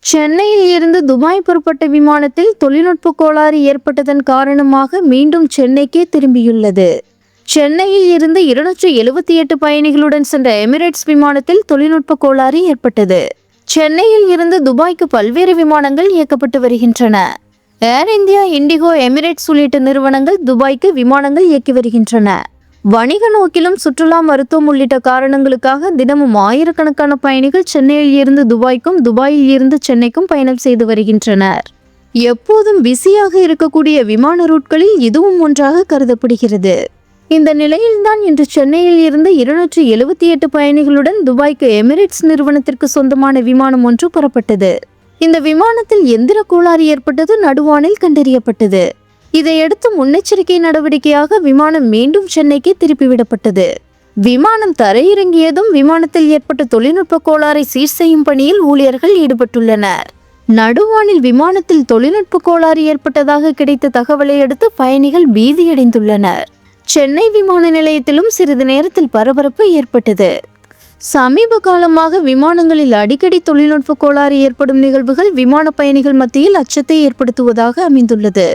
சென்னையில் இருந்து துபாய் புறப்பட்ட விமானத்தில் தொழில்நுட்ப கோளாறு ஏற்பட்டதன் காரணமாக மீண்டும் சென்னைக்கே திரும்பியுள்ளது. சென்னையில் இருந்து 278 பயணிகளுடன் சென்ற எமிரேட்ஸ் விமானத்தில் தொழில்நுட்ப கோளாறு ஏற்பட்டது. சென்னையில் இருந்து துபாய்க்கு பல்வேறு விமானங்கள் இயக்கப்பட்டு வருகின்றன. ஏர் இந்தியா, இண்டிகோ, எமிரேட்ஸ் உள்ளிட்ட நிறுவனங்கள் துபாய்க்கு விமானங்கள் இயக்கி வருகின்றன. வணிக நோக்கிலும் சுற்றுலா, மருத்துவம் உள்ளிட்ட காரணங்களுக்காக தினமும் ஆயிரக்கணக்கான பயணிகள் சென்னையில் இருந்து துபாய்க்கும், துபாயில் இருந்து சென்னைக்கும் பயணம் செய்து வருகின்றனர். எப்போதும் பிஸியாக இருக்கக்கூடிய விமான ரூட்களில் இதுவும் ஒன்றாக கருதப்படுகிறது. இந்த நிலையில்தான் இன்று சென்னையில் இருந்து 278 பயணிகளுடன் துபாய்க்கு எமிரேட்ஸ் நிறுவனத்திற்கு சொந்தமான விமானம் ஒன்று புறப்பட்டது. இந்த விமானத்தில் எந்திர கோளாறு ஏற்பட்டது நடுவானில் கண்டறியப்பட்டது. இதையடுத்து முன்னெச்சரிக்கை நடவடிக்கையாக விமானம் மீண்டும் சென்னைக்கு திருப்பிவிடப்பட்டது. விமானம் தரையிறங்கியதும் விமானத்தில் ஏற்பட்ட தொழில்நுட்ப கோளாறை சீர் செய்யும் பணியில் ஊழியர்கள் ஈடுபட்டுள்ளனர். நடுவானில் விமானத்தில் தொழில்நுட்ப கோளாறு ஏற்பட்டதாக கிடைத்த தகவலை அடுத்து பயணிகள் பீதியடைந்துள்ளனர். சென்னை விமான நிலையத்திலும் சிறிது நேரத்தில் பரபரப்பு ஏற்பட்டது. சமீப காலமாக விமானங்களில் அடிக்கடி தொழில்நுட்ப கோளாறு ஏற்படும் நிகழ்வுகள் விமான பயணிகள் மத்தியில் அச்சத்தை ஏற்படுத்துவதாக அமைந்துள்ளது.